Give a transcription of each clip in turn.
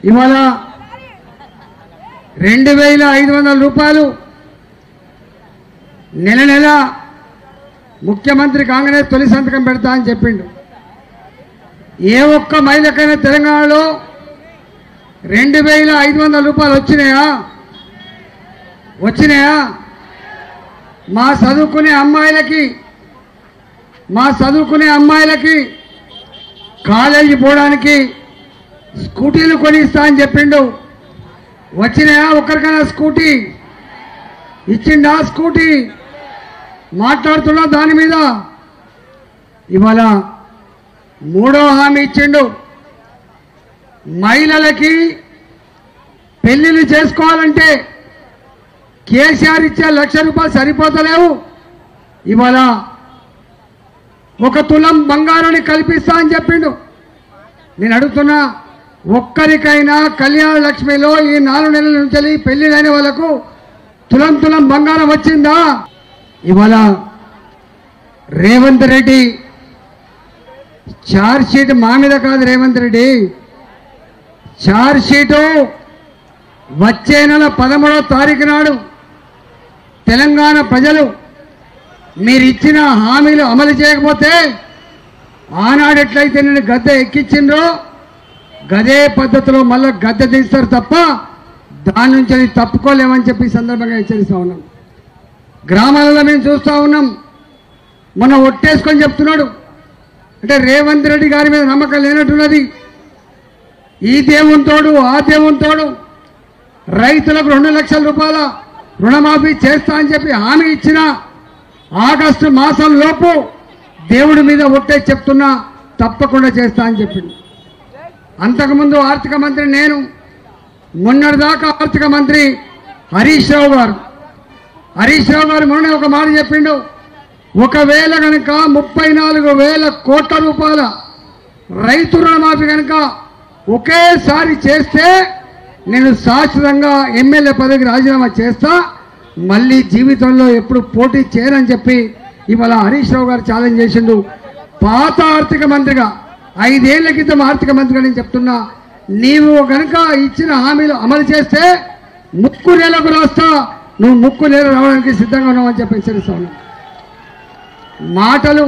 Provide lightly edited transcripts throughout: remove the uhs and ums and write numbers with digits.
ఇవాళ 2500 రూపాయలు నెల నెల ముఖ్యమంత్రి కాగానే తొలి సంతకం పెడతా అని చెప్పిండు. ఏ ఒక్క మహిళకైనా తెలంగాణలో 2500 రూపాయలు వచ్చినాయా? మా చదువుకునే అమ్మాయిలకి కాలేజీ పోవడానికి స్కూటీలు కొనిస్తా అని చెప్పిండు. వచ్చినాయా? ఒక్కరికైనా స్కూటీ ఇచ్చిండా? స్కూటీ మాట్లాడుతున్నా దాని మీద. ఇవాళ మూడో హామీ ఇచ్చిండు. మహిళలకి పెళ్లిళ్ళు చేసుకోవాలంటే కేసీఆర్ ఇచ్చే 1,00,000 రూపాయలు సరిపోతలేవు. ఇవాళ 1 తులం బంగారాన్ని కల్పిస్తా అని చెప్పిండు. నేను అడుగుతున్నా, ఒక్కరికైనా కళ్యాణ లక్ష్మిలో ఈ 4 నెలల నుంచి పెళ్లిళ్ళైన వాళ్ళకు తులం బంగారం వచ్చిందా? ఇవాళ రేవంత్ రెడ్డి ఛార్జ్ షీట్ మా మీద కాదు. రేవంత్ రెడ్డి ఛార్జ్ షీటు వచ్చే నెల 13వ తారీఖు నాడు తెలంగాణ ప్రజలు మీరు ఇచ్చిన హామీలు అమలు చేయకపోతే ఆనాడు ఎట్లయితే నేను గద్దె ఎక్కించిండ్రో గదే పద్ధతిలో మళ్ళీ గద్దె తీస్తారు తప్ప దాని నుంచి తప్పుకోలేమని చెప్పి సందర్భంగా హెచ్చరిస్తూ ఉన్నాం. గ్రామాలలో మేము చూస్తూ ఉన్నాం. మొన్న ఒట్టేసుకొని చెప్తున్నాడు. అంటే రేవంత్ రెడ్డి గారి మీద నమ్మకం లేనట్టున్నది. ఈ దేవునితోడు ఆ దేవునితోడు రైతులకు 2 లక్షల రూపాయల రుణమాఫీ చేస్తా అని చెప్పి హామీ ఇచ్చిన ఆగస్టు మాసం లోపు దేవుడి మీద ఒట్టే చెప్తున్నా తప్పకుండా చేస్తా అని చెప్పింది. అంతకుముందు ఆర్థిక మంత్రి నేను, మొన్నటిదాకా ఆర్థిక మంత్రి హరీష్ రావు గారు మొన్న ఒక మాట చెప్పిండు. ఒకవేళ కనుక 34,000 కోట్ల రూపాయల రైతు రుణమాఫీ కనుక ఒకేసారి చేస్తే నేను శాశ్వతంగా ఎమ్మెల్యే పదవికి రాజీనామా చేస్తా, మళ్ళీ జీవితంలో ఎప్పుడు పోటీ చేయనని చెప్పి ఇవాళ హరీష్ రావు గారు ఛాలెంజ్ చేసిండు. పాత ఆర్థిక మంత్రిగా 5 ఏళ్ల క్రితం ఆర్థిక మంత్రిగా నేను చెప్తున్నా, నీవు కనుక ఇచ్చిన హామీలు అమలు చేస్తే 3 నెలలకు రాస్తా, నువ్వు 3 నెలలు రావడానికి సిద్ధంగా ఉన్నావని చెప్పి హెచ్చరిస్తా ఉన్నా. మాటలు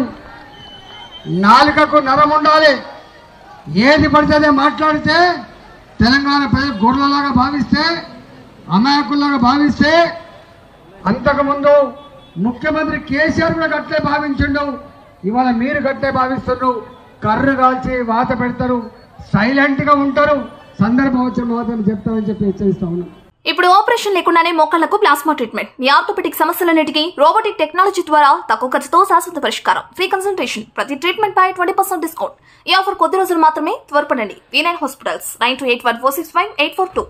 నాలుకకు నరం ఉండాలి. ఏది పడితే మాట్లాడితే తెలంగాణ ప్రజలు గొర్రెలాగా భావిస్తే, అమాయకుల్లాగా భావిస్తే, అంతకుముందు ముఖ్యమంత్రి కేసీఆర్ కూడా గట్లే భావించిండు. ఇవాళ మీరు గట్లే భావిస్తున్నారు. కర్రు కాల్చి వాత పెడతారు, సైలెంట్గా ఉంటారు, సందర్భం వచ్చిన మాత్రం చెప్తామని చెప్పి హెచ్చరిస్తా ఉన్నాం. ఇప్పుడు ఆపరేషన్ లేకుండానే మోకాళ్లకు ప్లాస్మా ట్రీట్మెంట్. మీ ఆర్థోపెడిక్ సమస్యలన్నిటికీ రోబోటిక్ టెక్నాలజీ ద్వారా తక్కువ ఖర్చుతో శాశ్వత పరిష్కారం. Free consultation. ప్రతి ట్రీట్మెంట్ పై 20% డిస్కౌంట్. ఈ ఆఫర్ కొద్ది రోజులు మాత్రమే. త్వరపడండి. V9 hospitals 9281465842.